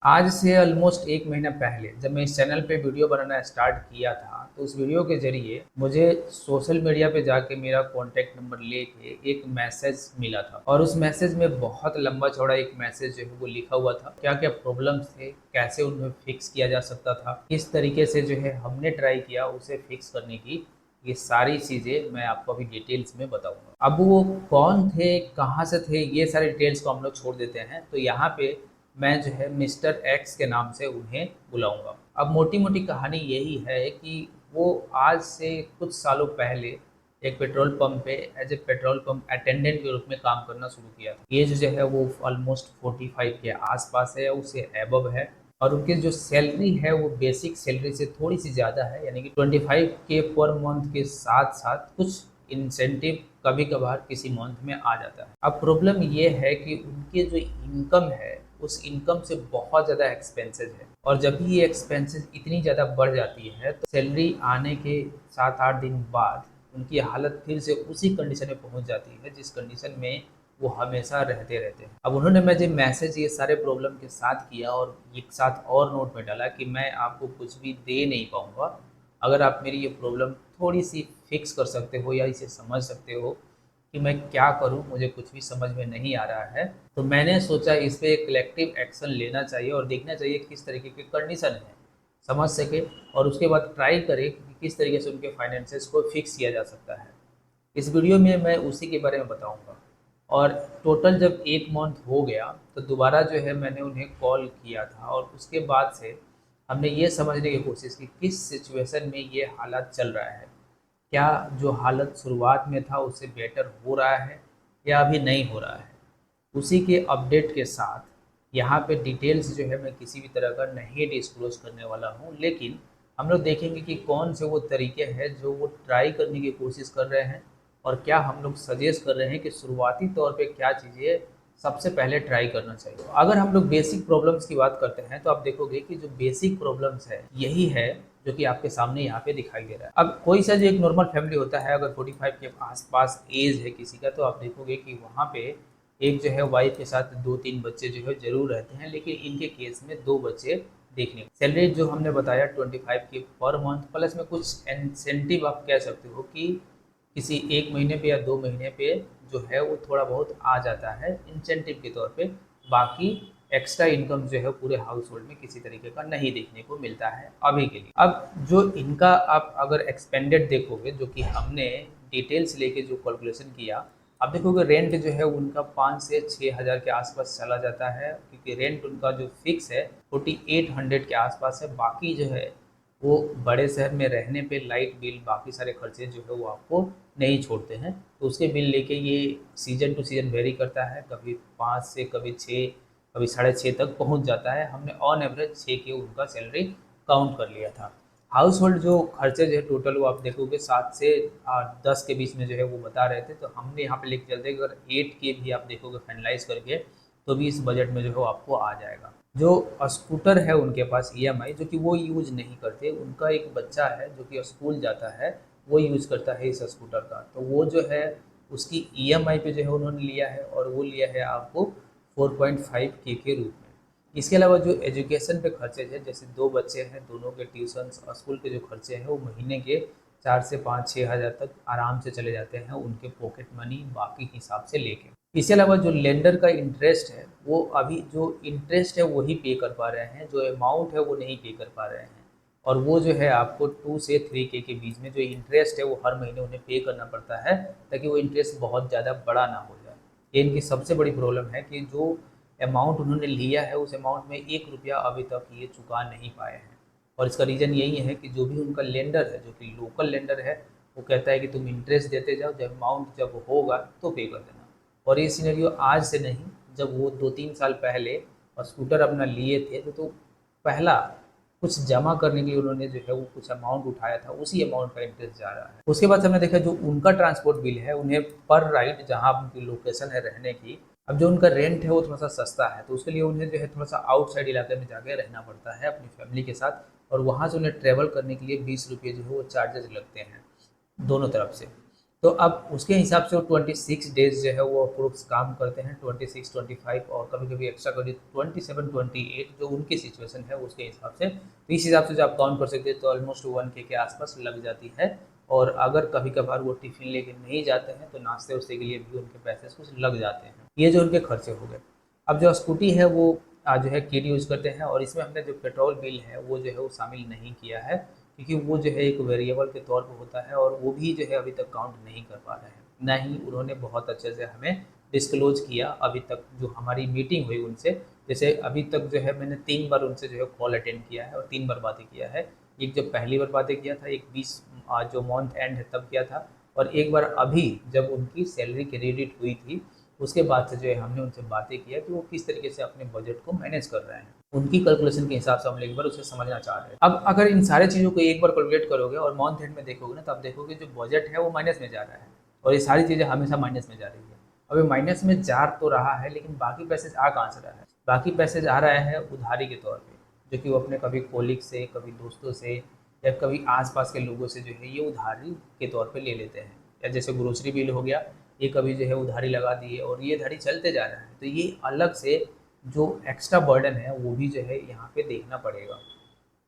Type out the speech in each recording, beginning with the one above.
आज से ऑलमोस्ट 1 महीना पहले जब मैं इस चैनल पे वीडियो बनाना स्टार्ट किया था, तो उस वीडियो के ज़रिए मुझे सोशल मीडिया पे जाके मेरा कॉन्टैक्ट नंबर लेके एक मैसेज मिला था और उस मैसेज में बहुत लंबा-चौड़ा एक मैसेज जो है वो लिखा हुआ था। क्या-क्या प्रॉब्लम्स थे, कैसे उन्हें फिक्स किया जा सकता था, किस तरीके से जो है हमने ट्राई किया उसे फिक्स करने की, ये सारी चीज़ें मैं आपको अभी डिटेल्स में बताऊँगा। अब वो कौन थे, कहाँ से थे, ये सारी डिटेल्स को हम लोग छोड़ देते हैं। तो यहाँ पे मैं जो है मिस्टर एक्स के नाम से उन्हें बुलाऊँगा। अब मोटी-मोटी कहानी यही है कि वो आज से कुछ सालों पहले एक पेट्रोल पंप पे as a petrol pump attendant के रूप में काम करना शुरू किया था। एज जो है वो ऑलमोस्ट 45 के आस-पास है, उससे अबव है और उनकी जो सैलरी है वो बेसिक सैलरी से थोड़ी-सी ज़्यादा है, यानी कि 25 के पर मंथ के साथ-साथ कुछ इंसेंटिव कभी-कभार किसी मंथ में आ जाता है। अब प्रॉब्लम ये है कि उनके जो इनकम है, उस इनकम से बहुत ज़्यादा एक्सपेंसेस है और जब भी ये एक्सपेंसेस इतनी ज़्यादा बढ़ जाती है, तो सैलरी आने के 7-8 दिन बाद उनकी हालत फिर से उसी कंडीशन में पहुँच जाती है, जिस कंडीशन में वो हमेशा रहते रहते हैं। अब उन्होंने मुझे मैसेज ये सारे प्रॉब्लम के साथ किया और एक साथ और नोट में डाला कि मैं आपको कुछ भी दे नहीं पाऊँगा, अगर आप मेरी ये प्रॉब्लम थोड़ी-सी फिक्स कर सकते हो या इसे समझ सकते हो कि मैं क्या करूँ, मुझे कुछ भी समझ में नहीं आ रहा है। तो मैंने सोचा इस पे एक कलेक्टिव एक्शन लेना चाहिए और देखना चाहिए किस तरीके की कंडीशन है, समझ सके और उसके बाद ट्राई करें कि किस तरीके से उनके फाइनेंसेस को फिक्स किया जा सकता है। इस वीडियो में मैं उसी के बारे में बताऊँगा और टोटल जब 1 मंथ हो गया, तो दोबारा जो है मैंने उन्हें कॉल किया था और उसके बाद से हमने ये समझने की कोशिश की किस सिचुएशन में ये हालात चल रहा है। क्या जो हालत शुरुआत में था उससे बेटर हो रहा है या अभी नहीं हो रहा है? उसी के अपडेट के साथ यहाँ पे डिटेल्स जो है मैं किसी भी तरह का नहीं डिस्क्लोज़ करने वाला हूँ, लेकिन हम लोग देखेंगे कि कौन से वो तरीके हैं जो वो ट्राई करने की कोशिश कर रहे हैं और क्या हम लोग सजेस्ट कर रहे हैं कि शुरुआती तौर पे क्या चीज़ें सबसे पहले ट्राई करना चाहिए। अगर हम लोग बेसिक प्रॉब्लम्स की बात करते हैं तो आप देखोगे कि जो बेसिक प्रॉब्लम्स है यही है जो कि आपके सामने यहाँ पे दिखाई दे रहा है। अब कोई सा जो एक नॉर्मल फैमिली होता है, अगर 45 के आस-पास एज है किसी का, तो आप देखोगे कि वहाँ पे एक जो है वाइफ के साथ 2-3 बच्चे जो है ज़रूर रहते हैं, लेकिन इनके केस में 2 बच्चे देखने को। सैलरी जो हमने बताया 25 के पर मंथ प्लस में कुछ इंसेंटिव आप कह सकते हो कि किसी 1 महीने पे या 2 महीने पे जो है वो थोड़ा बहुत आ जाता है इंसेंटिव के तौर पे। बाकी एक्स्ट्रा इनकम जो है पूरे हाउस होल्ड में किसी तरीके का नहीं देखने को मिलता है अभी के लिए। अब जो इनका आप अगर एक्सपेंडेड देखोगे, जो कि हमने डिटेल्स लेके जो कैलकुलेशन किया, आप देखोगे रेंट जो है उनका 5 से 6,000 के आसपास चला जाता है, क्योंकि रेंट उनका जो फिक्स है 4800 के आसपास है। बाकी जो है वो बड़े शहर में रहने पे लाइट बिल बाकी सारे खर्चे जो है वो आपको नहीं छोड़ते हैं, तो उसके बिल लेके ये सीजन टू सीजन वेरी करता है, कभी 5 से कभी 6, कभी 6.5 तक पहुंच जाता है। हमने ऑन एवरेज 6 के उनका सैलरी काउंट कर लिया था। हाउस होल्ड जो खर्चे जो है टोटल वो आप देखोगे 7 से 10 के बीच में जो है वो बता रहे थे, तो हमने यहाँ पे लेके चलते हैं अगर 8 के भी आप देखोगे फाइनलाइज करके, तो भी इस बजट में जो है वो आपको आ जाएगा। जो स्कूटर है उनके पास ईएमआई, जो कि वो यूज़ नहीं करते, उनका एक बच्चा है जो कि स्कूल जाता है, वो यूज़ करता है इस स्कूटर का, तो वो जो है उसकी ईएमआई पे जो है उन्होंने लिया है और वो लिया है आपको 4.5 के रूप में। इसके अलावा जो एजुकेशन पे खर्चे हैं, जैसे 2 बच्चे हैं, दोनों के ट्यूशन्स और स्कूल के जो खर्चे हैं वो महीने के 4 से 5-6 हज़ार तक आराम से चले जाते हैं उनके पॉकेट मनी बाकी हिसाब से लेके। इसके अलावा जो लेंडर का इंटरेस्ट है, वो अभी जो इंटरेस्ट है वही पे कर पा रहे हैं, जो अमाउंट है वो नहीं पे कर पा रहे हैं और वो जो है आपको 2 से 3 के बीच में जो इंटरेस्ट है वो हर महीने उन्हें पे करना पड़ता है, ताकि वो इंटरेस्ट बहुत ज़्यादा बड़ा ना हो जाए। ये इनकी सबसे बड़ी प्रॉब्लम है कि जो अमाउंट उन्होंने लिया है उस अमाउंट में 1 रुपया अभी तक ये चुका नहीं पाए हैं और इसका रीज़न यही है कि जो भी उनका लेंडर है, जो कि लोकल लेंडर है, वो कहता है कि तुम इंटरेस्ट देते जाओ, जब अमाउंट जब होगा तो पे कर देना। और ये सिनेरियो आज से नहीं, जब वो 2-3 साल पहले स्कूटर अपना लिए थे तो पहला कुछ जमा करने के लिए उन्होंने जो है वो कुछ अमाउंट उठाया था, उसी अमाउंट का इंटरेस्ट जा रहा है। उसके बाद हमने देखा जो उनका ट्रांसपोर्ट बिल है, उन्हें पर राइड जहाँ उनकी लोकेशन है रहने की, अब जो उनका रेंट है वो थोड़ा सा सस्ता है, तो उसके लिए उन्हें जो है थोड़ा सा आउटसाइड इलाके में जाके रहना पड़ता है अपनी फैमिली के साथ और वहाँ से उन्हें ट्रैवल करने के लिए 20 रुपये जो है वो चार्जेस लगते हैं दोनों तरफ से। तो अब उसके हिसाब से वो 26 डेज़ जो है वो अप्रोक्स काम करते हैं, 26, 25 और कभी-कभी एक्स्ट्रा कभी 27, 28 जो उनकी सिचुएशन है उसके हिसाब से। तो इस हिसाब से जो आप काउंट कर सकते हैं तो ऑलमोस्ट 1K के आसपास लग जाती है। और अगर कभी-कभार वो टिफ़िन लेके नहीं जाते हैं तो नाश्ते-वाश्ते के लिए भी उनके पैसे कुछ लग जाते हैं। ये जो उनके खर्चे हो गए। अब जो स्कूटी है वो जो है किड यूज़ करते हैं और इसमें हमने जो पेट्रोल बिल है वो जो है वो शामिल नहीं किया है, क्योंकि वो जो है एक वेरिएबल के तौर पे होता है और वो भी जो है अभी तक काउंट नहीं कर पा रहे हैं। ना ही उन्होंने बहुत अच्छे से हमें डिस्क्लोज़ किया अभी तक जो हमारी मीटिंग हुई उनसे। जैसे अभी तक जो है मैंने 3 बार उनसे जो है कॉल अटेंड किया है और 3 बार बातें किया है। एक जब पहली बार बातें किया था, एक 20 जो मंथ एंड है तब किया था, और एक बार अभी जब उनकी सैलरी क्रेडिट हुई थी, उसके बाद से जो है हमने उनसे बातें किया कि वो किस तरीके से अपने बजट को मैनेज कर रहे हैं। उनकी कैलकुलेशन के हिसाब से हम एक बार उसे समझना चाह रहे हैं। अब अगर इन सारी चीज़ों को एक बार कैलकुलेट करोगे और मंथ एंड में देखोगे ना, तो आप देखोगे जो बजट है वो माइनस में जा रहा है और ये सारी चीज़ें हमेशा माइनस में जा रही है। अब ये माइनस में जा तो रहा है, लेकिन बाकी पैसेज आ कहाँ से रहा है? बाकी पैसेज आ रहा है उधारी के तौर पे, जो कि वो अपने कभी कोलिग से, कभी दोस्तों से या कभी आस-पास के लोगों से जो है ये उधारी के तौर पे ले लेते हैं। या जैसे ग्रोसरी बिल हो गया, ये कभी जो है उधारी लगा दिए और ये उधारी चलते जा रहा है। तो ये अलग से जो एक्स्ट्रा बर्डन है वो भी जो है यहाँ पे देखना पड़ेगा।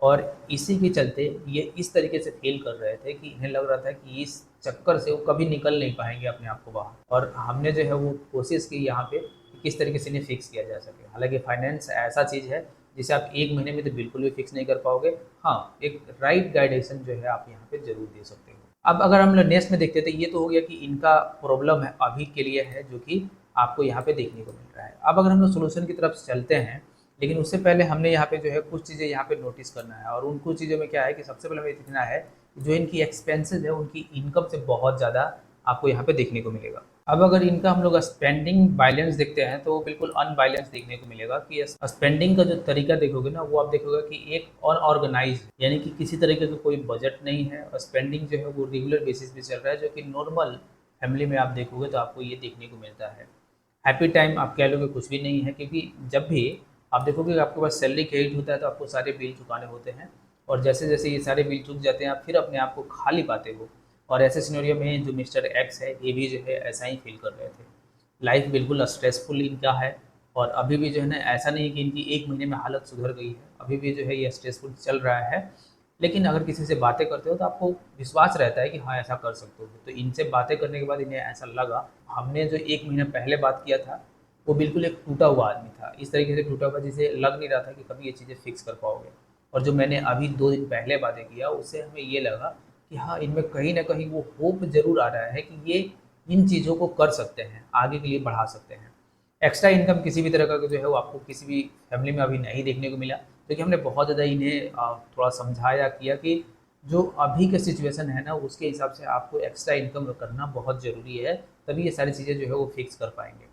और इसी के चलते ये इस तरीके से फ़ील कर रहे थे कि इन्हें लग रहा था कि इस चक्कर से वो कभी निकल नहीं पाएँगे अपने आप को बाहर। और हमने जो है वो कोशिश की यहाँ पे कि किस तरीके से इन्हें फ़िक्स किया जा सके। हालाँकि फाइनेंस ऐसा चीज़ है जिसे आप 1 महीने में तो बिल्कुल भी फ़िक्स नहीं कर पाओगे। हाँ, एक राइट गाइडेशन जो है आप यहाँ पे ज़रूर दे सकते हो। अब अगर हम लोग नेक्स्ट में देखते हैं तो ये तो हो गया कि इनका प्रॉब्लम है अभी के लिए है, जो कि आपको यहाँ पे देखने को मिल रहा है। अब अगर हम लोग सॉल्यूशन की तरफ चलते हैं, लेकिन उससे पहले हमने यहाँ पे जो है कुछ चीज़ें यहाँ पे नोटिस करना है, और उन कुछ चीज़ों में क्या है कि सबसे पहले हमें देखना है कि जो इनकी एक्सपेंसेस है उनकी इनकम से बहुत ज़्यादा आपको यहाँ पे देखने को मिलेगा। अब अगर इनका हम लोग स्पेंडिंग बैलेंस देखते हैं तो वो बिल्कुल अनबैलेंस देखने को मिलेगा कि स्पेंडिंग का जो तरीका देखोगे ना, वो आप देखोगे कि एक अनऑर्गेनाइज, यानी कि किसी तरीके का कोई बजट नहीं है और स्पेंडिंग जो है वो रेगुलर बेसिस पे चल रहा है, जो कि नॉर्मल फैमिली में आप देखोगे तो आपको ये देखने को मिलता है। हैप्पी टाइम आप कह लोगे कुछ भी नहीं है, क्योंकि जब भी आप देखोगे कि आपके पास सैलरी क्रेडिट होता है तो आपको सारे बिल चुकाने होते हैं, और जैसे-जैसे ये सारे बिल चुक जाते हैं आप फिर अपने आप को खाली पाते हो। और ऐसे सिनेरियो में जो मिस्टर एक्स है ये भी जो है ऐसा ही फ़ील कर रहे थे। लाइफ़ बिल्कुल स्ट्रेसफुल इनका है, और अभी भी जो है ना ऐसा नहीं है कि इनकी 1 महीने में हालत सुधर गई है, अभी भी जो है ये स्ट्रेसफुल चल रहा है। लेकिन अगर किसी से बातें करते हो तो आपको विश्वास रहता है कि हाँ, ऐसा कर सकते हो। तो इनसे बातें करने के बाद इन्हें ऐसा लगा, हमने जो 1 महीना पहले बात किया था, वो बिल्कुल एक टूटा हुआ आदमी था। इस तरीके से टूटा हुआ जिसे लग नहीं रहा था कि कभी ये चीज़ें फ़िक्स कर पाओगे। और जो मैंने अभी 2 दिन पहले बातें किया, उससे हमें ये लगा कि हाँ, इनमें कहीं न कहीं वो होप ज़रूर आ रहा है कि ये इन चीज़ों को कर सकते हैं, आगे के लिए बढ़ा सकते हैं। एक्स्ट्रा इनकम किसी भी तरह का जो है वो आपको किसी भी फैमिली में अभी नहीं देखने को मिला, क्योंकि हमने बहुत ज़्यादा इन्हें थोड़ा समझाया किया कि जो अभी का सिचुएशन है ना, उसके हिसाब से आपको एक्स्ट्रा इनकम करना बहुत ज़रूरी है, तभी ये सारी चीज़ें जो है वो फिक्स कर पाएँगे।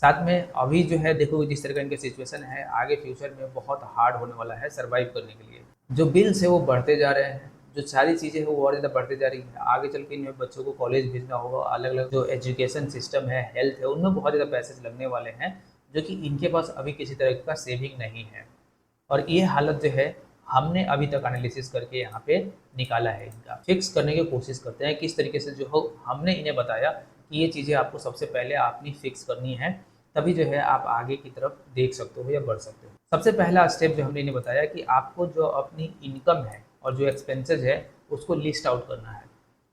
साथ में अभी जो है देखो जिस तरह का इनका सिचुएशन है, आगे फ्यूचर में बहुत हार्ड होने वाला है सर्वाइव करने के लिए। जो बिल्स है वो बढ़ते जा रहे हैं, जो सारी चीज़ें हैं वो और ज़्यादा बढ़ते जा रही हैं। आगे चल के इन्हें बच्चों को कॉलेज भेजना होगा, अलग-अलग जो एजुकेशन सिस्टम है, हेल्थ है, उनमें बहुत ज़्यादा पैसेज लगने वाले हैं, जो कि इनके पास अभी किसी तरह का सेविंग नहीं है। और ये हालत जो है हमने अभी तक एनालिसिस करके यहाँ पे निकाला है इनका। फिक्स करने की कोशिश करते हैं किस तरीके से, जो हो हमने इन्हें बताया कि ये चीज़ें आपको सबसे पहले आपने फिक्स करनी है, तभी जो है आप आगे की तरफ देख सकते हो या बढ़ सकते हो। सबसे पहला स्टेप जो हमने इन्हें बताया कि आपको जो अपनी इनकम है और जो एक्सपेंसेस है उसको लिस्ट आउट करना है।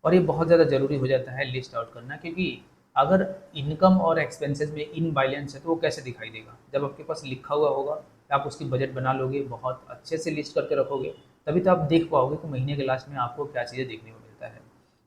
और ये बहुत ज़्यादा ज़रूरी हो जाता है लिस्ट आउट करना, क्योंकि अगर इनकम और एक्सपेंसेस में इनबैलेंस है तो वो कैसे दिखाई देगा? जब आपके पास लिखा हुआ होगा, आप उसकी बजट बना लोगे, बहुत अच्छे से लिस्ट करके रखोगे, तभी तो आप देख पाओगे कि महीने के लास्ट में आपको क्या चीज़ें देखने को मिलता है।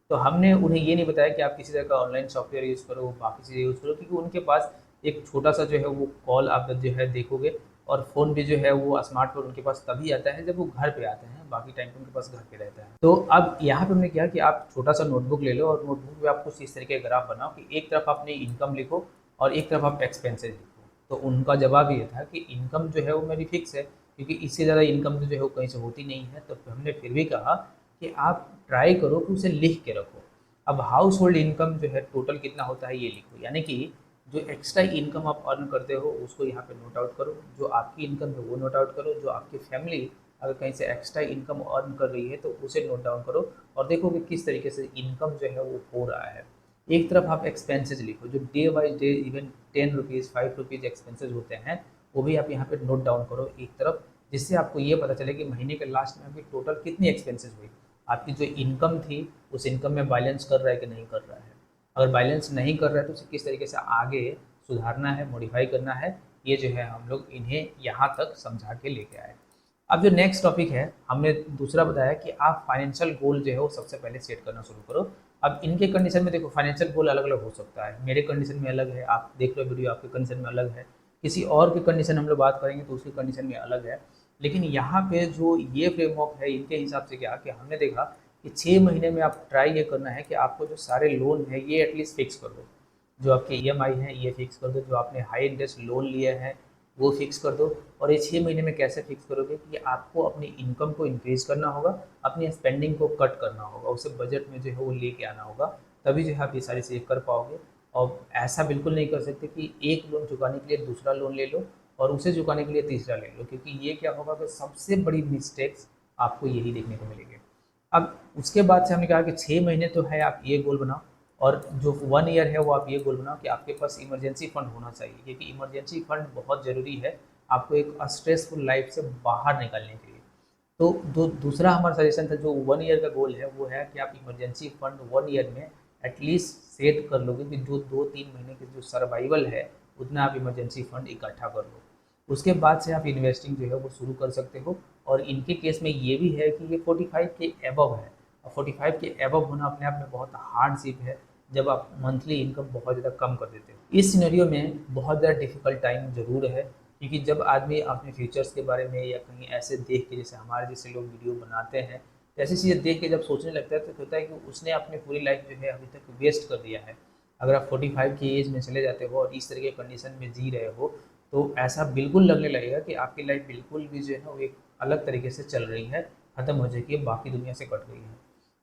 तो हमने उन्हें ये नहीं बताया कि आप किसी तरह का ऑनलाइन सॉफ्टवेयर यूज़ करो, बाकी चीज़ें यूज़ करो, क्योंकि उनके पास एक छोटा-सा जो है वो कॉल आप जो है देखोगे, और फ़ोन भी जो है वो स्मार्टफ़ोन उनके पास तभी आता है जब वो घर पे आते हैं, बाकी टाइम पे उनके पास घर पे रहता है। तो अब यहाँ पे हमने किया कि आप छोटा-सा नोटबुक ले लो और नोटबुक में आप कुछ इस तरीके का ग्राफ बनाओ कि एक तरफ अपनी इनकम लिखो और एक तरफ आप एक्सपेंसेस लिखो। तो उनका जवाब ये था कि इनकम जो है वो मेरी फ़िक्स है, क्योंकि इससे ज़्यादा इनकम तो जो है वो कहीं से होती नहीं है। तो हमने फिर भी कहा कि आप ट्राई करो कि उसे लिख के रखो। अब हाउस होल्ड इनकम जो है टोटल कितना होता है ये लिखो, यानी कि जो एक्स्ट्रा इनकम आप अर्न करते हो उसको यहाँ पे नोट आउट करो, जो आपकी इनकम है वो नोट आउट करो, जो आपकी फैमिली अगर कहीं से एक्स्ट्रा इनकम अर्न कर रही है तो उसे नोट डाउन करो, और देखो कि किस तरीके से इनकम जो है वो हो रहा है। एक तरफ आप एक्सपेंसेस लिखो, जो day by day even 10 rupees 5 rupees expenses होते हैं, वो भी आप यहाँ पे नोट डाउन करो एक तरफ, जिससे आपको ये पता चले कि महीने के लास्ट में आपकी टोटल कितनी एक्सपेंसेस हुई। आपकी जो इनकम थी उस इनकम में बैलेंस कर रहा है कि नहीं कर रहा है। अगर बैलेंस नहीं कर रहा है तो उसे किस तरीके से आगे सुधारना है, मॉडिफाई करना है, ये जो है हम लोग इन्हें यहाँ तक समझा के लेके आए। अब जो नेक्स्ट टॉपिक है, हमने दूसरा बताया कि आप फाइनेंशियल गोल जो है वो सबसे पहले सेट करना शुरू करो। अब इनके कंडीशन में देखो, फाइनेंशियल गोल अलग अलग हो सकता है, मेरे कंडीशन में अलग है, आप देख लो वीडियो आपके कंडीशन में अलग है, किसी और की कंडीशन हम लोग बात करेंगे तो उसकी कंडीशन में अलग है। लेकिन यहाँ पे जो ये फ्रेमवर्क है इनके हिसाब से क्या कि हमने देखा कि 6 महीने में आप ट्राई ये करना है कि आपको जो सारे लोन है ये एटलीस्ट फिक्स कर दो, जो आपके ईएमआई है ये फिक्स कर दो, जो आपने हाई इंटरेस्ट लोन लिए हैं वो फिक्स कर दो। और ये 6 महीने में कैसे फिक्स करोगे कि आपको अपनी इनकम को इंक्रीज करना होगा, अपनी स्पेंडिंग को कट करना होगा, उसे बजट में जो है वो लेके आना होगा, तभी जो है आप ये सारी चीज़ें कर पाओगे। और ऐसा बिल्कुल नहीं कर सकते कि एक लोन चुकाने के लिए दूसरा लोन ले लो और उसे चुकाने के लिए तीसरा ले लो, क्योंकि ये क्या होगा कि सबसे बड़ी मिस्टेक्स आपको यही देखने को मिलेंगे। अब उसके बाद से हमने कहा कि 6 महीने तो है आप ये गोल बनाओ, और जो 1 ईयर है वो आप ये गोल बनाओ कि आपके पास इमरजेंसी फंड होना चाहिए, क्योंकि इमरजेंसी फंड बहुत ज़रूरी है आपको एक स्ट्रेसफुल लाइफ से बाहर निकालने के लिए। तो दूसरा हमारा सजेशन था, जो 1 ईयर का गोल है वो है कि आप इमरजेंसी फंड 1 ईयर में एटलीस्ट सेट कर लोगे कि जो 2-3 महीने के जो सर्वाइवल है उतना आप इमरजेंसी फंड इकट्ठा कर लो। उसके बाद से आप इन्वेस्टिंग जो है वो शुरू कर सकते हो। और इनके केस में ये भी है कि ये 45 के एबव है, और 45 के एबव होना अपने आप में बहुत हार्डशिप है जब आप मंथली इनकम बहुत ज़्यादा कम कर देते हो। इस सिनेरियो में बहुत ज़्यादा डिफिकल्ट टाइम ज़रूर है, क्योंकि जब आदमी अपने फ्यूचर्स के बारे में या कहीं ऐसे देख के, जैसे हमारे जैसे लोग वीडियो बनाते हैं, तो ऐसी चीज़ें देख के जब सोचने लगता है तो होता है कि उसने अपनी पूरी लाइफ जो है अभी तक वेस्ट कर दिया है। अगर आप 45 की एज में चले जाते हो और इस तरह के कंडीशन में जी रहे हो, तो ऐसा बिल्कुल लगने लगेगा कि आपकी लाइफ बिल्कुल भी जो है वो एक अलग तरीके से चल रही है, ख़त्म हो जाएगी, बाकी दुनिया से कट गई है।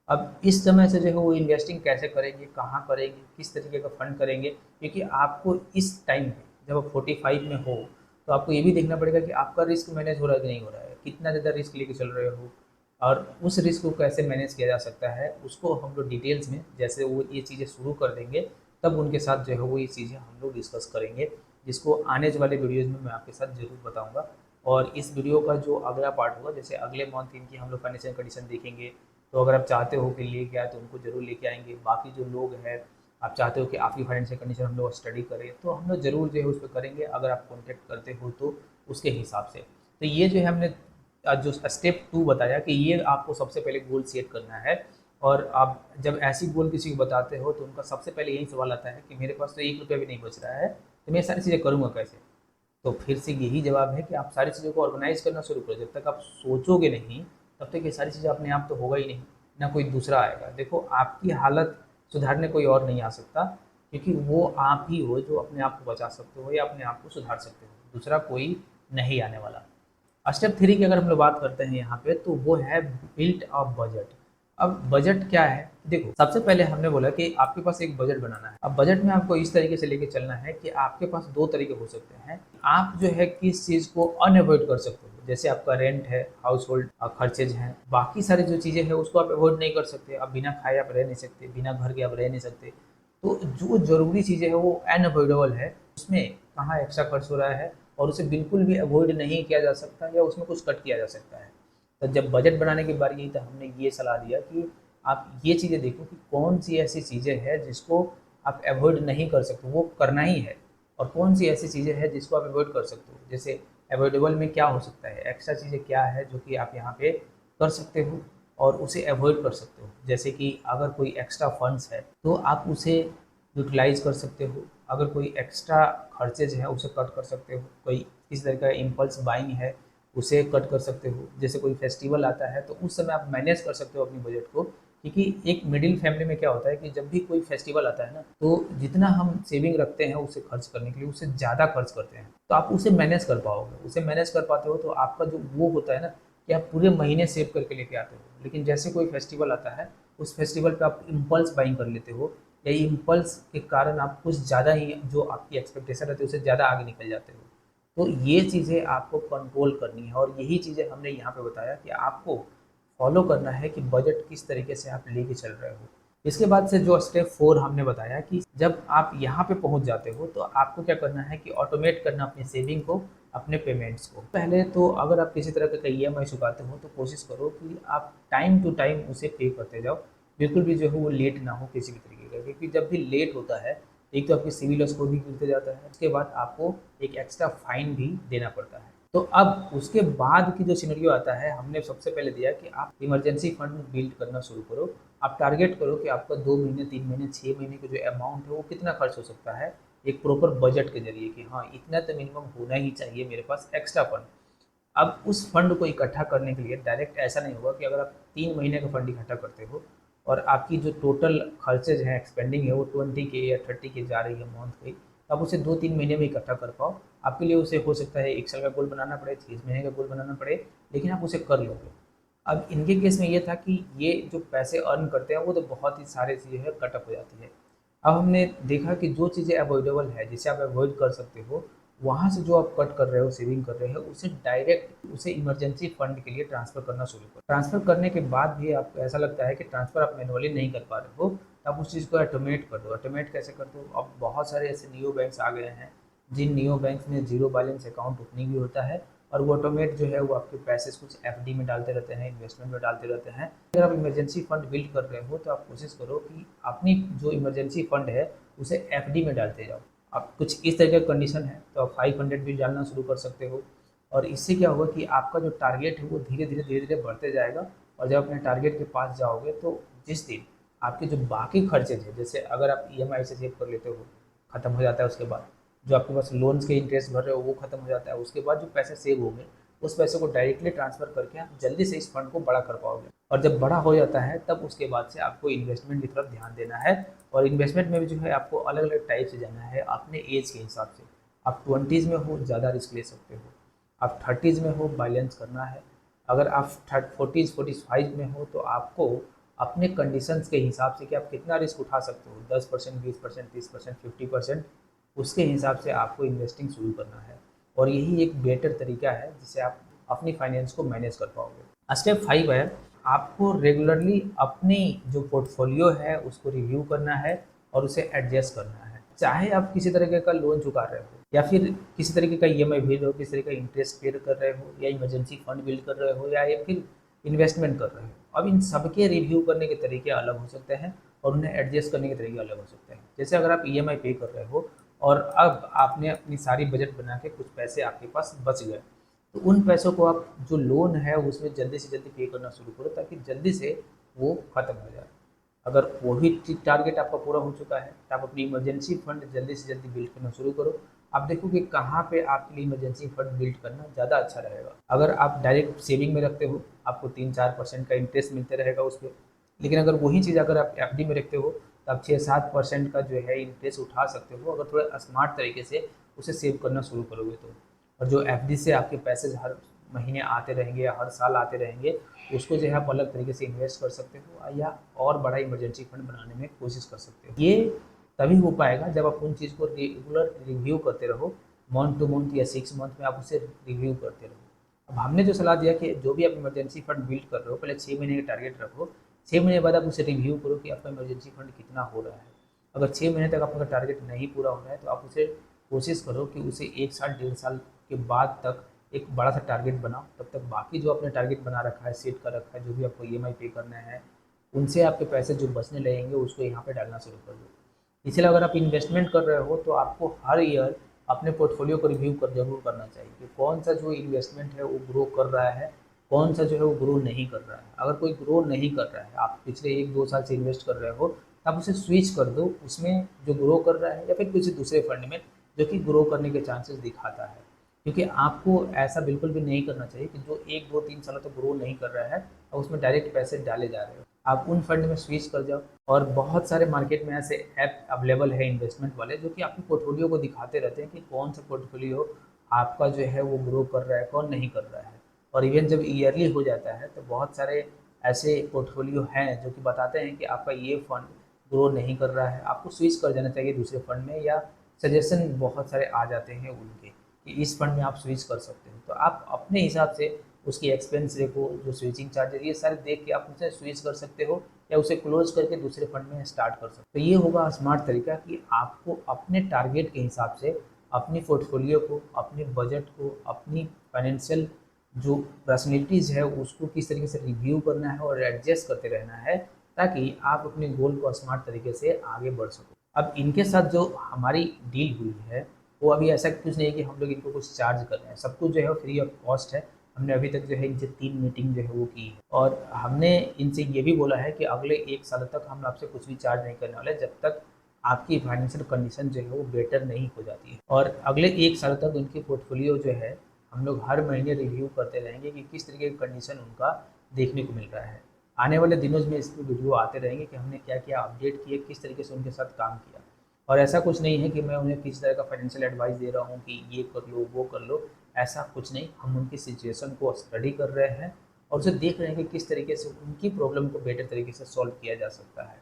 अब इस समय से जो है वो इन्वेस्टिंग कैसे करेंगे, कहाँ करेंगे, किस तरीके का फंड करेंगे, क्योंकि आपको इस टाइम पे जब आप 45 में हो तो आपको ये भी देखना पड़ेगा कि आपका रिस्क मैनेज हो रहा है कि नहीं हो रहा है, कितना ज़्यादा रिस्क लेके चल रहे हो, और उस रिस्क को कैसे मैनेज किया जा सकता है उसको हम लोग डिटेल्स में, जैसे वो ये चीज़ें शुरू कर देंगे तब उनके साथ जो है वो ये चीज़ें हम लोग डिस्कस करेंगे, जिसको आने वाले वीडियोज़ में मैं आपके साथ ज़रूर बताऊँगा। और इस वीडियो का जो अगला पार्ट होगा, जैसे अगले मंथ इनकी हम लोग फाइनेंशियल कंडीशन देखेंगे, तो अगर आप चाहते हो कि लेके आए तो उनको ज़रूर लेके आएंगे। बाकी जो लोग हैं, आप चाहते हो कि आपकी फाइनेंशियल कंडीशन हम लोग स्टडी करें, तो हम लोग ज़रूर जो है उस पर करेंगे, अगर आप कॉन्टेक्ट करते हो तो उसके हिसाब से। तो ये जो है हमने जो स्टेप 2 बताया कि ये आपको सबसे पहले गोल सेट करना है। और आप जब ऐसी गोल किसी को बताते हो तो उनका सबसे पहले यही सवाल आता है कि मेरे पास तो 1 रुपया भी नहीं बच रहा है, तो मैं सारी चीज़ें करूँगा कैसे। तो फिर से यही जवाब है कि आप सारी चीज़ों को ऑर्गेनाइज करना शुरू करो। जब तक आप सोचोगे नहीं तब तक ये सारी चीज़ें अपने आप तो होगा ही नहीं, ना कोई दूसरा आएगा। देखो, आपकी हालत सुधारने कोई और नहीं आ सकता, क्योंकि वो आप ही हो जो अपने आप को बचा सकते हो या अपने आप को सुधार सकते हो, दूसरा कोई नहीं आने वाला। स्टेप 3 की अगर हम लोग बात करते हैं यहाँ पे, तो वो है बिल्ट अ बजट। अब बजट क्या है, देखो सबसे पहले हमने बोला कि आपके पास एक बजट बनाना है। अब बजट में आपको इस तरीके से लेके चलना है कि आपके पास 2 तरीके हो सकते हैं। आप जो है किस चीज़ को अनअवॉइड कर सकते हो, जैसे आपका रेंट है, हाउस होल्ड खर्चेज हैं, बाकी सारी जो चीज़ें हैं उसको आप अवॉइड नहीं कर सकते। अब बिना खाए आप रह नहीं सकते, बिना घर के आप रह नहीं सकते। तो जो ज़रूरी चीज़ें हैं वो अनअवॉइडेबल है, उसमें कहाँ एक्स्ट्रा खर्च हो रहा है और उसे बिल्कुल भी अवॉइड नहीं किया जा सकता या उसमें कुछ कट किया जा सकता है। तो जब बजट बनाने की बारी आई तो हमने ये सलाह दिया कि आप ये चीज़ें देखो कि कौन सी ऐसी चीज़ें हैं जिसको आप अवॉइड नहीं कर सकते, वो करना ही है, और कौन सी ऐसी चीज़ें हैं जिसको आप अवॉइड कर सकते हो। जैसे अवॉइडेबल में क्या हो सकता है, एक्स्ट्रा चीज़ें क्या है जो कि आप यहाँ पे कर सकते हो और उसे अवॉइड कर सकते हो। जैसे कि अगर कोई एक्स्ट्रा फंड्स है तो आप उसे यूटिलाइज़ कर सकते हो, अगर कोई एक्स्ट्रा खर्चेज है उसे कट कर सकते हो, कोई इस तरह का इम्पल्स बाइंग है उसे कट कर सकते हो। जैसे कोई फेस्टिवल आता है तो उस समय आप मैनेज कर सकते हो अपनी बजट को, क्योंकि एक मिडिल फैमिली में क्या होता है कि जब भी कोई फेस्टिवल आता है ना, तो जितना हम सेविंग रखते हैं उसे खर्च करने के लिए उससे ज़्यादा खर्च करते हैं। तो आप उसे मैनेज कर पाओगे, उसे मैनेज कर पाते हो तो आपका जो वो होता है ना कि आप पूरे महीने सेव करके लेके आते हो, लेकिन जैसे कोई फेस्टिवल आता है उस फेस्टिवल पे आप इम्पल्स बाइंग कर लेते हो, या इम्पल्स के कारण आप कुछ ज़्यादा ही जो आपकी एक्सपेक्टेशन रहती है उससे ज़्यादा आगे निकल जाते हो। तो ये चीज़ें आपको कंट्रोल करनी है, और यही चीज़ें हमने यहाँ पे बताया कि आपको फॉलो करना है कि बजट किस तरीके से आप लेके चल रहे हो। इसके बाद से जो स्टेप 4 हमने बताया कि जब आप यहाँ पे पहुँच जाते हो तो आपको क्या करना है कि ऑटोमेट करना अपनी सेविंग को, अपने पेमेंट्स को। पहले तो अगर आप किसी तरह का ईएमआई चुकाते हो तो कोशिश करो कि आप टाइम टू टाइम उसे पे करते जाओ, बिल्कुल भी जो है वो लेट ना हो किसी भी तरीके का, क्योंकि जब भी लेट होता है एक तो आपकी सिविल स्कोर भी गिरते जाता है, उसके बाद आपको एक एक्स्ट्रा फाइन भी देना पड़ता है। तो अब उसके बाद की जो सिनेरियो आता है, हमने सबसे पहले दिया कि आप इमरजेंसी फंड बिल्ड करना शुरू करो। आप टारगेट करो कि आपका 2 महीने, 3 महीने, 6 महीने का जो अमाउंट है वो कितना खर्च हो सकता है, एक प्रॉपर बजट के जरिए कि हाँ इतना तो मिनिमम होना ही चाहिए मेरे पास एक्स्ट्रा फंड। अब उस फंड को इकट्ठा करने के लिए डायरेक्ट ऐसा नहीं होगा कि अगर आप 3 महीने का फंड इकट्ठा करते हो और आपकी जो टोटल खर्चेज हैं, एक्सपेंडिंग है, वो 20 के या 30 के जा रही है मंथ की, तो आप उसे 2-3 महीने में इकट्ठा कर पाओ। आपके लिए उसे हो सकता है 1 साल का गोल बनाना पड़े, 6 महीने का गोल बनाना पड़े, लेकिन आप उसे कर लोगे। अब इनके केस में ये था कि ये जो पैसे अर्न करते हैं वो तो बहुत ही सारे चीज़ें है कटअप हो जाती है। अब हमने देखा कि जो चीज़ें अवॉइडेबल है, जिसे आप अवॉइड कर सकते हो, वहाँ से जो आप कट कर रहे हो, सेविंग कर रहे हो, उसे डायरेक्ट उसे इमरजेंसी फंड के लिए ट्रांसफ़र करना शुरू करो। ट्रांसफ़र करने के बाद भी आपको ऐसा लगता है कि ट्रांसफ़र आप मैनुअली नहीं कर पा रहे हो, तो आप उस चीज़ को ऑटोमेट कर दो। ऑटोमेट कैसे कर दो? अब बहुत सारे ऐसे नियो बैंक्स आ गए हैं, जिन नियो बैंक्स में ज़ीरो बैलेंस अकाउंट ओपनिंग भी होता है, और वो ऑटोमेट जो है वो आपके पैसे कुछ एफडी में डालते रहते हैं, इन्वेस्टमेंट में डालते रहते हैं। अगर आप इमरजेंसी फंड बिल्ड कर रहे हो तो आप कोशिश करो कि अपनी जो इमरजेंसी फंड है उसे एफडी में डालते जाओ। अब कुछ इस तरह का कंडीशन है तो आप 500 भी डालना शुरू कर सकते हो, और इससे क्या होगा कि आपका जो टारगेट है वो धीरे धीरे बढ़ते जाएगा। और जब अपने टारगेट के पास जाओगे तो जिस दिन आपके जो बाकी खर्चे थे, जैसे अगर आप ईएमआई से सेव कर लेते हो, ख़त्म हो जाता है, उसके बाद जो आपके पास लोन्स के इंटरेस्ट भर रहे हो वो खत्म हो जाता है, उसके बाद जो पैसे सेव होंगे उस पैसे को डायरेक्टली ट्रांसफ़र करके आप जल्दी से इस फंड को बड़ा कर पाओगे। और जब बड़ा हो जाता है तब उसके बाद से आपको इन्वेस्टमेंट की तरफ ध्यान देना है। और इन्वेस्टमेंट में भी जो है आपको अलग अलग टाइप से जाना है अपने एज के हिसाब से। आप 20s में हो ज़्यादा रिस्क ले सकते हो, आप 30s में हो बैलेंस करना है, अगर आप 40s 45 में हो तो आपको अपने कंडीशंस के हिसाब से कि आप कितना रिस्क उठा सकते हो, 10%, 20%, 30%, 50%, उसके हिसाब से आपको इन्वेस्टिंग शुरू करना है। और यही एक बेटर तरीका है जिससे आप अपनी फाइनेंस को मैनेज कर पाओगे। स्टेप 5 है, आपको रेगुलरली अपनी जो पोर्टफोलियो है उसको रिव्यू करना है और उसे एडजस्ट करना है। चाहे आप किसी तरीके का लोन चुका रहे हो या फिर किसी तरीके का ईएमआई भेज रहे हो, किसी तरीके का इंटरेस्ट पे कर रहे हो, या इमरजेंसी फंड बिल्ड कर रहे हो, या फिर इन्वेस्टमेंट कर रहे हो। अब इन सबके रिव्यू करने के तरीके अलग हो सकते हैं और उन्हें एडजस्ट करने के तरीके अलग हो सकते हैं। जैसे अगर आप ईएमआई पे कर रहे हो और अब आपने अपनी सारी बजट बना के कुछ पैसे आपके पास बच गए, तो उन पैसों को आप जो लोन है उसमें जल्दी से जल्दी पे करना शुरू करो ताकि जल्दी से वो ख़त्म हो जाए। अगर वही टारगेट आपका पूरा हो चुका है तो आप अपनी इमरजेंसी फंड जल्दी से जल्दी बिल्ड करना शुरू करो। आप देखो कि कहाँ पे आपके लिए इमरजेंसी फंड बिल्ड करना ज़्यादा अच्छा रहेगा। अगर आप डायरेक्ट सेविंग में रखते हो आपको 3-4% का इंटरेस्ट मिलते रहेगा उस पर, लेकिन अगर वही चीज़ अगर आप एफडी में रखते हो तो आप 6-7% का जो है इंटरेस्ट उठा सकते हो, अगर थोड़ा स्मार्ट तरीके से उसे सेव करना शुरू करोगे तो। और जो एफडी से आपके पैसे हर महीने आते रहेंगे या हर साल आते रहेंगे, उसको जो है आप अलग तरीके से इन्वेस्ट कर सकते हो या और बड़ा इमरजेंसी फंड बनाने में कोशिश कर सकते हो। ये तभी हो पाएगा जब आप उन चीज़ को रेगुलर रिव्यू करते रहो, मंथ टू मंथ या 6 मंथ में आप उसे रिव्यू करते रहो। अब हमने जो सलाह दिया कि जो भी आप इमरजेंसी फंड बिल्ड कर रहे हो पहले 6 महीने का टारगेट रखो, 6 महीने बाद आप उसे रिव्यू करो कि आपका इमरजेंसी फंड कितना हो रहा है। अगर 6 महीने तक आपका टारगेट नहीं पूरा हो रहा है तो आप उसे कोशिश करो कि उसे 1 साल 1.5 साल के बाद तक एक बड़ा सा टारगेट बनाओ। तब तक बाकी जो आपने टारगेट बना रखा है, सेट कर रखा है, जो भी आपको ईएमआई पे करना है, उनसे आपके पैसे जो बचने लगेंगे उसको यहाँ पे डालना शुरू कर दो। इसलिए अगर आप इन्वेस्टमेंट कर रहे हो तो आपको हर ईयर अपने पोर्टफोलियो को रिव्यू कर जरूर करना चाहिए कि कौन सा जो इन्वेस्टमेंट है वो ग्रो कर रहा है, कौन सा जो है वो ग्रो नहीं कर रहा है। अगर कोई ग्रो नहीं कर रहा है, आप पिछले 1-2 साल से इन्वेस्ट कर रहे हो, तब उसे स्विच कर दो उसमें जो ग्रो कर रहा है, या फिर किसी दूसरे फंड में जो कि ग्रो करने के चांसेस दिखाता है। क्योंकि आपको ऐसा बिल्कुल भी नहीं करना चाहिए कि जो 1-2-3 सालों तक ग्रो नहीं कर रहा है और उसमें डायरेक्ट पैसे डाले जा रहे हो। आप उन फंड में स्विच कर जाओ। और बहुत सारे मार्केट में ऐसे ऐप अवेलेबल है इन्वेस्टमेंट वाले जो कि आपके पोर्टफोलियो को दिखाते रहते हैं कि कौन सा पोर्टफोलियो आपका जो है वो ग्रो कर रहा है, कौन नहीं कर रहा है। और इवन जब ईयरली हो जाता है तो बहुत सारे ऐसे पोर्टफोलियो हैं जो कि बताते हैं कि आपका ये फंड ग्रो नहीं कर रहा है, आपको स्विच कर जाना चाहिए दूसरे फंड में, या सजेशन बहुत सारे आ जाते हैं उनके कि इस फंड में आप स्विच कर सकते हो। तो आप अपने हिसाब से उसकी एक्सपेंस देखो, जो स्विचिंग चार्जेस, ये सारे देख के आप उसे स्विच कर सकते हो या उसे क्लोज करके दूसरे फंड में स्टार्ट कर सकते हो। तो ये होगा स्मार्ट तरीका कि आपको अपने टारगेट के हिसाब से अपनी पोर्टफोलियो को, अपने बजट को, अपनी फाइनेंशियल जो पर्सनैलिटीज़ है उसको किस तरीके से रिव्यू करना है और एडजस्ट करते रहना है, ताकि आप अपने गोल को स्मार्ट तरीके से आगे बढ़ सको। अब इनके साथ जो हमारी डील हुई है, वो अभी ऐसा कुछ नहीं है कि हम लोग इनको कुछ चार्ज कर रहे हैं, सब कुछ जो है वो फ्री ऑफ कॉस्ट है। हमने अभी तक जो है इनसे 3 मीटिंग जो है वो की है, और हमने इनसे ये भी बोला है कि अगले 1 साल तक हम आपसे कुछ भी चार्ज नहीं करने वाले, जब तक आपकी फाइनेंशियल कंडीशन जो है वो बेटर नहीं हो जाती है। और अगले 1 साल तक उनकी पोर्टफोलियो जो है हम लोग हर महीने रिव्यू करते रहेंगे कि किस तरीके की कंडीशन उनका देखने को मिल रहा है। आने वाले दिनों में इस पे वीडियो आते रहेंगे कि हमने क्या क्या अपडेट किए, किस तरीके से उनके साथ काम किया। और ऐसा कुछ नहीं है कि मैं उन्हें किसी तरह का फाइनेंशियल एडवाइस दे रहा हूँ कि ये कर लो, वो कर लो, ऐसा कुछ नहीं। हम उनकी सिचुएशन को स्टडी कर रहे हैं और उसे देख रहे हैं कि किस तरीके से उनकी प्रॉब्लम को बेटर तरीके से सॉल्व किया जा सकता है।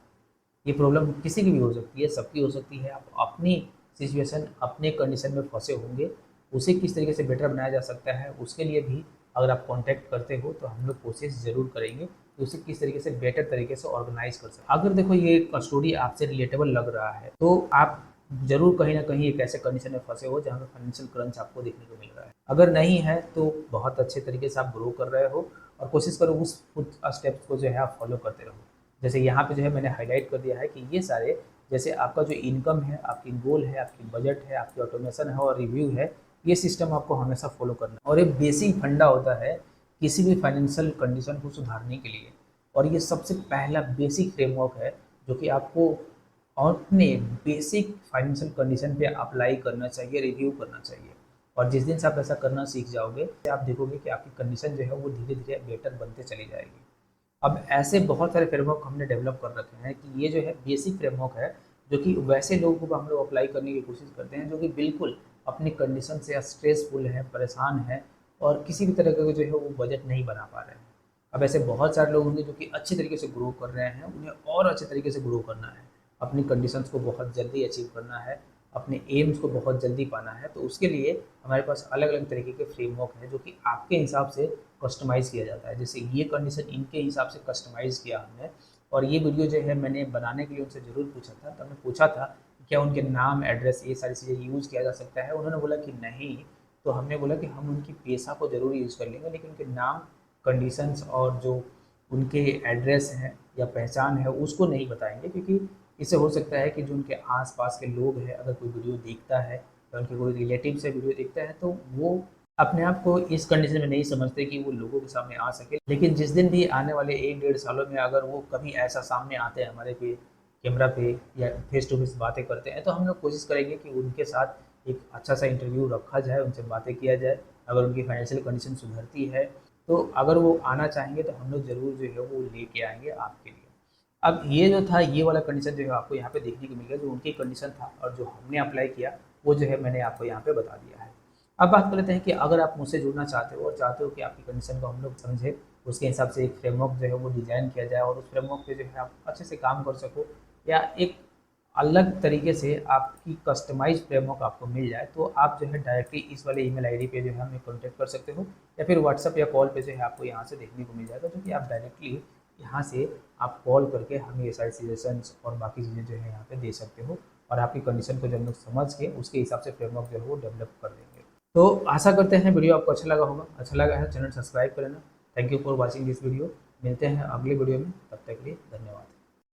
ये प्रॉब्लम किसी की भी हो सकती है, सबकी हो सकती है। आप अपनी सिचुएशन, अपने कंडीशन में फंसे होंगे, उसे किस तरीके से बेटर बनाया जा सकता है, उसके लिए भी अगर आप कांटेक्ट करते हो तो हम लोग कोशिश ज़रूर करेंगे कि उसे किस तरीके से बेटर तरीके से ऑर्गेनाइज कर सकते। अगर देखो ये स्टोरी आपसे रिलेटेबल लग रहा है तो आप ज़रूर कहीं ना कहीं एक ऐसे कंडीशन में फंसे हो जहाँ पे फाइनेंशियल क्रंच आपको देखने को मिल रहा है। अगर नहीं है तो बहुत अच्छे तरीके से आप ग्रो कर रहे हो, और कोशिश करो उस कुछ स्टेप्स को जो है आप फॉलो करते रहो। जैसे यहाँ पे जो है मैंने हाईलाइट कर दिया है कि ये सारे, जैसे आपका जो इनकम है, आपकी गोल है, आपकी बजट है, आपकी ऑटोमेशन है और रिव्यू है, ये सिस्टम आपको हमेशा फॉलो करना है। और ये बेसिक फंडा होता है किसी भी फाइनेंशियल कंडीशन को सुधारने के लिए, और ये सबसे पहला बेसिक फ्रेमवर्क है जो कि आपको अपने बेसिक फाइनेंशियल कंडीशन पे अप्लाई करना चाहिए, रिव्यू करना चाहिए। और जिस दिन से आप ऐसा करना सीख जाओगे, आप देखोगे कि आपकी कंडीशन जो है वो धीरे धीरे बेटर बनते चली जाएगी। अब ऐसे बहुत सारे फ्रेमवर्क हमने डेवलप कर रखे हैं कि ये जो है बेसिक फ्रेमवर्क है, जो कि वैसे लोगों को हम लोग अप्लाई करने की कोशिश करते हैं जो कि बिल्कुल अपनी कंडीशन से स्ट्रेसफुल है, परेशान है, और किसी भी तरह का जो है वो बजट नहीं बना पा रहे हैं। अब ऐसे बहुत सारे लोग होंगे जो कि अच्छे तरीके से ग्रो कर रहे हैं, उन्हें और अच्छे तरीके से ग्रो करना है, अपनी कंडीशंस को बहुत जल्दी अचीव करना है, अपने एम्स को बहुत जल्दी पाना है। तो उसके लिए हमारे पास अलग अलग तरीके के फ्रेमवर्क हैं जो कि आपके हिसाब से कस्टमाइज़ किया जाता है। जैसे ये कंडीशन इनके हिसाब से कस्टमाइज़ किया हमने, और ये वीडियो जो है मैंने बनाने के लिए उनसे ज़रूर पूछा था। तो हमने पूछा था कि क्या उनके नाम, एड्रेस, ये सारी चीज़ें यूज़ किया जा सकता है। उन्होंने बोला कि नहीं। तो हमने बोला कि हम उनकी पेशा को ज़रूर यूज़ कर लेंगे, लेकिन उनके नाम, कंडीशंस और जो उनके एड्रेस है या पहचान है उसको नहीं बताएंगे, क्योंकि इससे हो सकता है कि जो उनके आस-पास के लोग हैं, अगर कोई वीडियो देखता है या उनके कोई रिलेटिव से वीडियो देखता है, तो वो अपने आप को इस कंडीशन में नहीं समझते कि वो लोगों के सामने आ सके। लेकिन जिस दिन भी आने वाले 1 डेढ़ सालों में अगर वो कभी ऐसा सामने आते हैं हमारे पे, कैमरा पे या फेस टू फेस बातें करते हैं, तो हम लोग कोशिश करेंगे कि उनके साथ एक अच्छा सा इंटरव्यू रखा जाए, उनसे बातें किया जाए। अगर उनकी फाइनेंशियल कंडीशन सुधरती है, तो अगर वो आना चाहेंगे तो हम लोग ज़रूर जो है वो लेके आएँगे आपके लिए। अब ये जो था, ये वाला कंडीशन जो है आपको यहाँ पे देखने को मिल गया, जो उनकी कंडीशन था और जो हमने अप्लाई किया, वो जो है मैंने आपको यहाँ पे बता दिया है। अब बात कर लेते हैं कि अगर आप मुझसे जुड़ना चाहते हो और चाहते हो कि आपकी कंडीशन को हम लोग समझें, उसके हिसाब से एक फ्रेमवर्क जो है वो डिज़ाइन किया जाए और उस फ्रेमवर्क पे जो है आप अच्छे से काम कर सको, या एक अलग तरीके से आपकी कस्टमाइज़ फ्रेमवर्क आपको मिल जाए, तो आप जो है डायरेक्टली इस वाले ईमेल आईडी पे जो है हमें कॉन्टैक्ट कर सकते हो, या फिर व्हाट्सएप या कॉल पे जो है आपको यहाँ से देखने को मिल जाएगा, जो कि आप डायरेक्टली यहाँ से आप कॉल करके हमें ये सारी सजेशंस और बाकी चीज़ें जो है यहाँ पे दे सकते हो, और आपकी कंडीशन को जब हम लोग समझ के उसके हिसाब से फ्रेमवर्क जो है वो डेवलप कर देंगे। तो आशा करते हैं वीडियो आपको अच्छा लगा होगा। अच्छा लगा है चैनल सब्सक्राइब कर लेना। Thank you for watching this video. मिलते हैं अगले वीडियो में, तब तक के लिए धन्यवाद।